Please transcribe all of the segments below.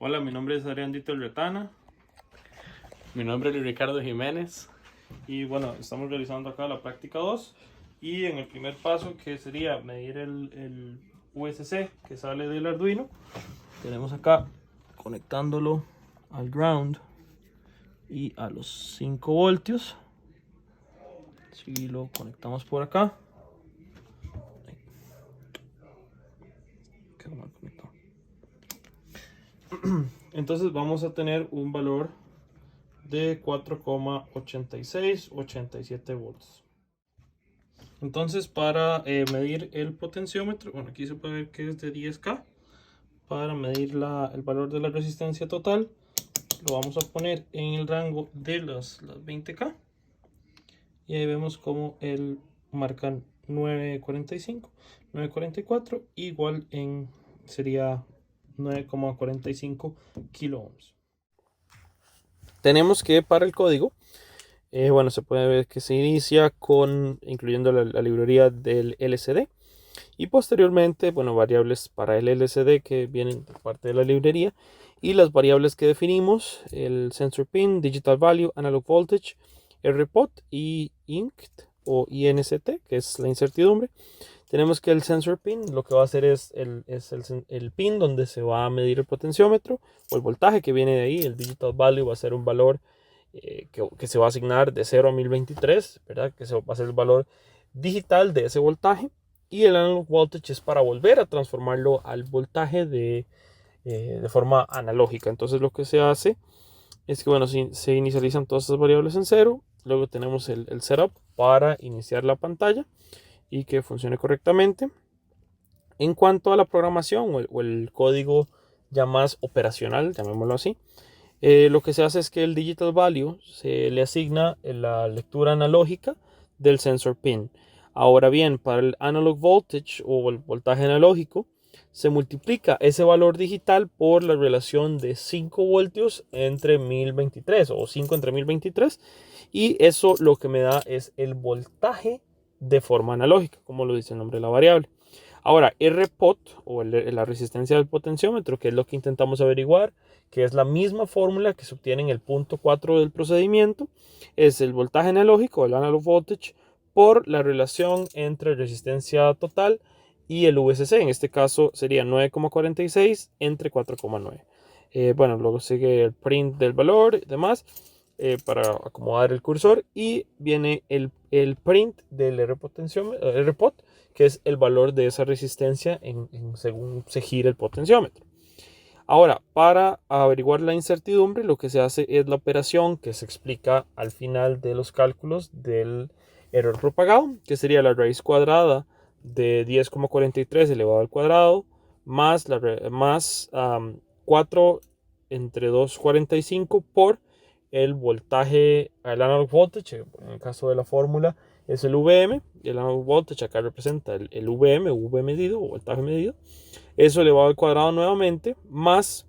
Hola, mi nombre es Adrián Dito Retana. Mi nombre es Ricardo Jiménez. Y bueno, estamos realizando acá la práctica 2. Y en el primer paso, que sería medir el USC que sale del Arduino, tenemos acá conectándolo al ground y a los 5 voltios. Si lo conectamos por acá, quedó mal conectado. Entonces vamos a tener un valor de 4,8687 volts. Entonces, para medir el potenciómetro, bueno, aquí se puede ver que es de 10K. Para medir el valor de la resistencia total, lo vamos a poner en el rango de las 20K. Y ahí vemos como él marca 945, 944, igual sería 9,45 kilo ohms. Tenemos que para el código, bueno, se puede ver que se inicia incluyendo la librería del LCD. Y posteriormente, bueno, variables para el LCD que vienen de parte de la librería. Y las variables que definimos, el sensor pin, digital value, analog voltage, RPOT y INCT o INCT, que es la incertidumbre. Tenemos que el sensor pin lo que va a hacer es el pin donde se va a medir el potenciómetro o el voltaje que viene de ahí. El digital value va a ser un valor que se va a asignar de 0 a 1023, ¿verdad? Que va a ser el valor digital de ese voltaje. Y el analog voltage es para volver a transformarlo al voltaje de forma analógica. Entonces lo que se hace es que, bueno, se inicializan todas estas variables en cero. Luego tenemos el setup para iniciar la pantalla y que funcione correctamente. En cuanto a la programación o el código ya más operacional, llamémoslo así, lo que se hace es que el digital value se le asigna la lectura analógica del sensor pin. Ahora bien, para el analog voltage o el voltaje analógico, se multiplica ese valor digital por la relación de 5 voltios entre 1023 o 5 entre 1023, y eso lo que me da es el voltaje de forma analógica, como lo dice el nombre de la variable. Ahora, RPOT o la resistencia del potenciómetro, que es lo que intentamos averiguar, que es la misma fórmula que se obtiene en el punto 4 del procedimiento, es el voltaje analógico, el analog voltage, por la relación entre resistencia total y el VCC. En este caso sería 9,46 entre 4,9. Bueno, luego sigue el print del valor y demás para acomodar el cursor, y viene el print del RPOT, que es el valor de esa resistencia según se gira el potenciómetro. Ahora, para averiguar la incertidumbre, lo que se hace es la operación que se explica al final de los cálculos del error propagado, que sería la raíz cuadrada de 10,43 elevado al cuadrado más 4 entre 2,45 por el voltaje, el analog voltage, en el caso de la fórmula es el VM, y el analog voltage acá representa el VM, V medido o voltaje medido, eso elevado al cuadrado nuevamente, más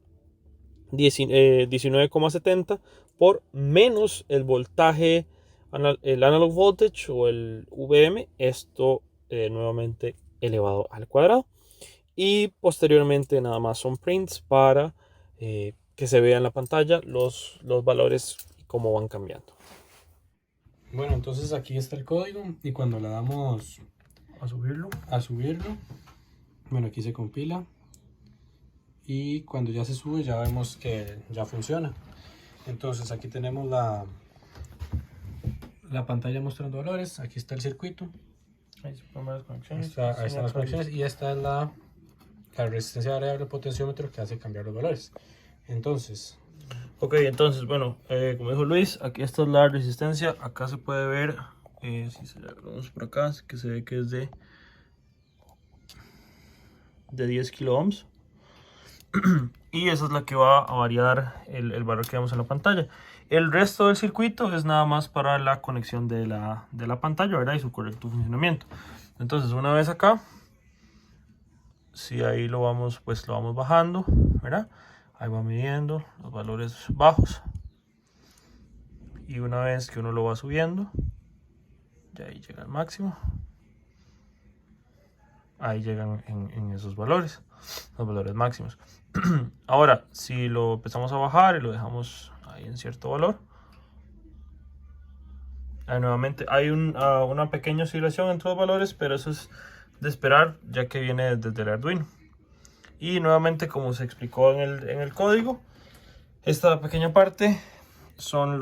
19,70 por menos el voltaje, el analog voltage o el VM, esto nuevamente elevado al cuadrado. Y posteriormente nada más son prints para que se vea en la pantalla los valores y cómo van cambiando. Bueno, entonces aquí está el código y cuando le damos A subirlo. bueno, aquí se compila y cuando ya se sube ya vemos que ya funciona. Entonces aquí tenemos la pantalla mostrando valores, aquí está el circuito, Ahí están las conexiones. ahí están las conexiones y esta es la resistencia variable potenciómetro que hace cambiar los valores. Entonces, Ok, entonces, bueno, como dijo Luis, aquí está la resistencia. Acá se puede ver, si se la vemos por acá, que se ve que es de 10 kilo ohms. Y esa es la que va a variar el valor que vemos en la pantalla. El resto del circuito es nada más para la conexión de la pantalla, ¿verdad? Y su correcto funcionamiento. Entonces, una vez acá, si ahí lo vamos bajando, ¿verdad? Ahí va midiendo los valores bajos. Y una vez que uno lo va subiendo, ya ahí llega al máximo. Ahí llegan en esos valores, los valores máximos. Ahora, si lo empezamos a bajar y lo dejamos ahí en cierto valor, nuevamente hay una pequeña oscilación entre los valores, pero eso es de esperar ya que viene desde el Arduino. Y nuevamente, como se explicó en el código, esta pequeña parte son el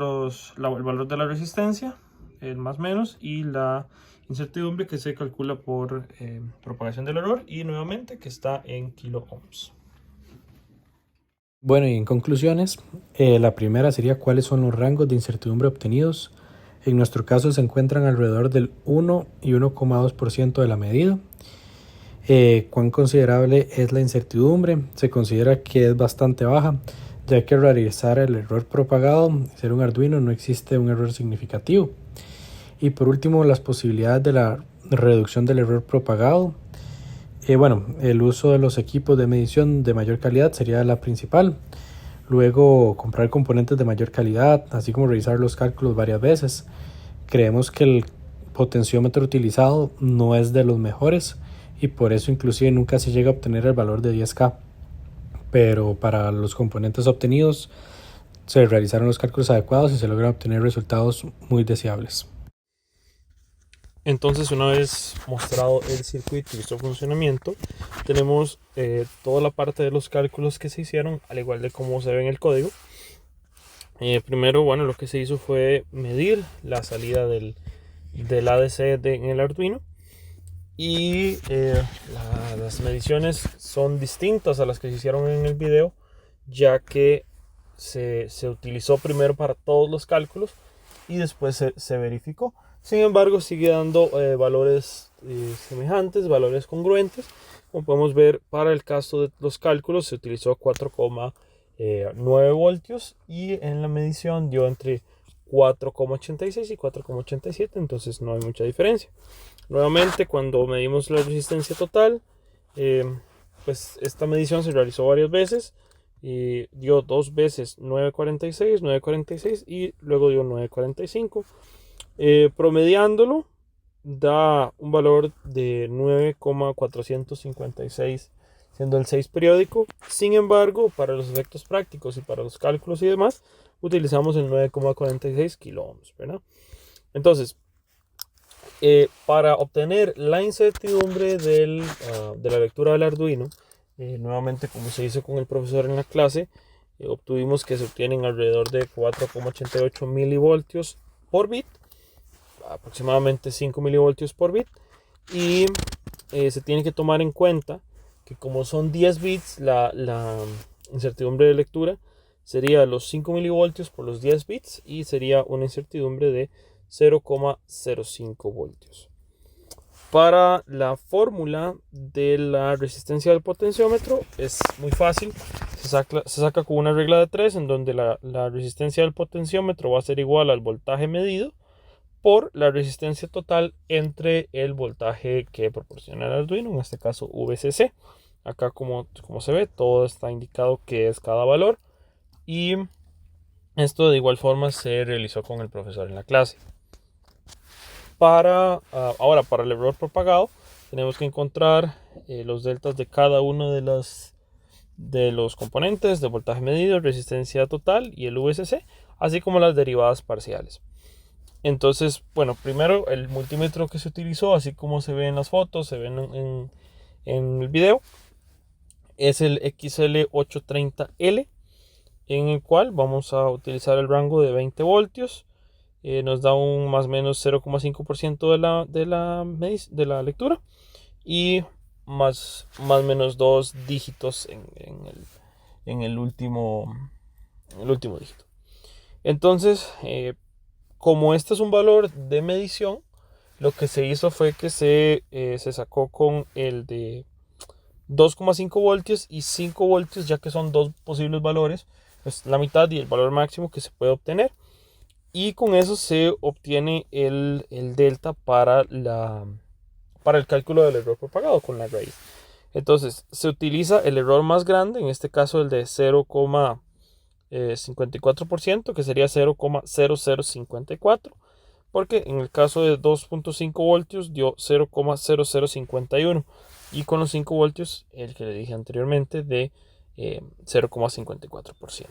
valor de la resistencia, el más menos, y la incertidumbre que se calcula por propagación del error, y nuevamente que está en kilo ohms. Bueno, y en conclusiones, la primera sería cuáles son los rangos de incertidumbre obtenidos. En nuestro caso se encuentran alrededor del 1 y 1,2% de la medida. ¿Cuán considerable es la incertidumbre? Se considera que es bastante baja, ya que al realizar el error propagado, ser un Arduino no existe un error significativo. Y por último, las posibilidades de la reducción del error propagado. El uso de los equipos de medición de mayor calidad sería la principal. Luego, comprar componentes de mayor calidad, así como revisar los cálculos varias veces. Creemos que el potenciómetro utilizado no es de los mejores y por eso inclusive nunca se llega a obtener el valor de 10K. Pero para los componentes obtenidos se realizaron los cálculos adecuados y se logran obtener resultados muy deseables. Entonces, una vez mostrado el circuito y su funcionamiento, tenemos toda la parte de los cálculos que se hicieron, al igual de cómo se ve en el código. Primero, bueno, lo que se hizo fue medir la salida del ADC en el Arduino, y las mediciones son distintas a las que se hicieron en el video, ya que se utilizó primero para todos los cálculos y después se verificó. Sin embargo, sigue dando valores semejantes, valores congruentes. Como podemos ver, para el caso de los cálculos se utilizó 4,9 voltios y en la medición dio entre 4,86 y 4,87, entonces no hay mucha diferencia. Nuevamente, cuando medimos la resistencia total, pues esta medición se realizó varias veces y dio dos veces 9,46, 9,46 y luego dio 9,45. Promediándolo da un valor de 9,456, siendo el 6 periódico. Sin embargo, para los efectos prácticos y para los cálculos y demás, utilizamos el 9,46 kilo ohms, ¿verdad? Entonces, para obtener la incertidumbre de la lectura del Arduino, nuevamente como se hizo con el profesor en la clase, obtuvimos que se obtienen alrededor de 4,88 milivoltios por bit, aproximadamente 5 milivoltios por bit, y se tiene que tomar en cuenta que como son 10 bits, la incertidumbre de lectura sería los 5 milivoltios por los 10 bits y sería una incertidumbre de 0,05 voltios. Para la fórmula de la resistencia del potenciómetro es muy fácil. Se saca con una regla de 3 en donde la resistencia del potenciómetro va a ser igual al voltaje medido por la resistencia total entre el voltaje que proporciona el Arduino, en este caso VCC. Acá como se ve, todo está indicado que es cada valor, y esto de igual forma se realizó con el profesor en la clase. Ahora, para el error propagado, tenemos que encontrar los deltas de cada uno de los componentes de voltaje medido, resistencia total y el VCC, así como las derivadas parciales. Entonces, bueno, primero el multímetro que se utilizó, así como se ve en las fotos, se ven en el video, es el XL830L, en el cual vamos a utilizar el rango de 20 voltios. Nos da un más o menos 0,5% de la lectura y más o menos 2 dígitos en el último dígito. Entonces, como este es un valor de medición, lo que se hizo fue que se sacó con el de 2,5 voltios y 5 voltios, ya que son dos posibles valores, pues la mitad y el valor máximo que se puede obtener. Y con eso se obtiene el delta para el cálculo del error propagado con la raíz. Entonces se utiliza el error más grande, en este caso el de 0,54%, que sería 0,0054, porque en el caso de 2,5 voltios dio 0,0051, y con los 5 voltios, el que le dije anteriormente, de 0,54%.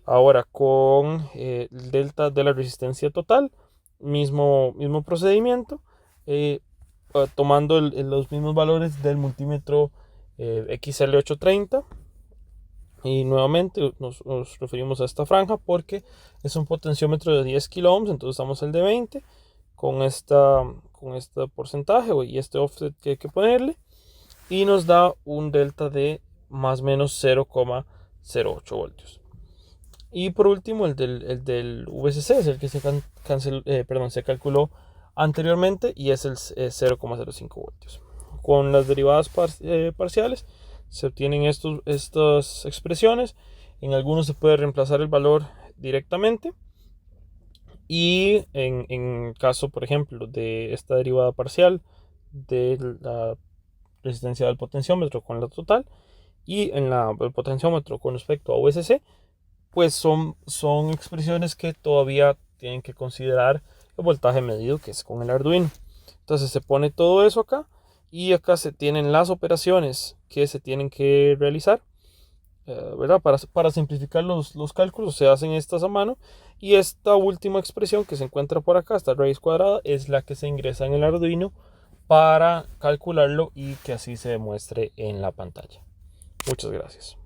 Ahora con el delta de la resistencia total, mismo procedimiento, tomando los mismos valores del multímetro XL830. Y nuevamente nos referimos a esta franja porque es un potenciómetro de 10 kilo ohms, entonces estamos el de 20 con este porcentaje y este offset que hay que ponerle, y nos da un delta de más o menos 0,08 voltios. Y por último el del VCC es el que se calculó anteriormente y es el 0,05 voltios. Con las derivadas parciales se obtienen estas expresiones. En algunos se puede reemplazar el valor directamente, y en caso, por ejemplo, de esta derivada parcial de la resistencia del potenciómetro con la total y en el potenciómetro con respecto a VCC, pues son expresiones que todavía tienen que considerar el voltaje medido, que es con el Arduino. Entonces se pone todo eso acá, y acá se tienen las operaciones que se tienen que realizar, ¿verdad? Para simplificar los cálculos se hacen estas a mano, y esta última expresión que se encuentra por acá, esta raíz cuadrada, es la que se ingresa en el Arduino para calcularlo y que así se demuestre en la pantalla. Muchas gracias.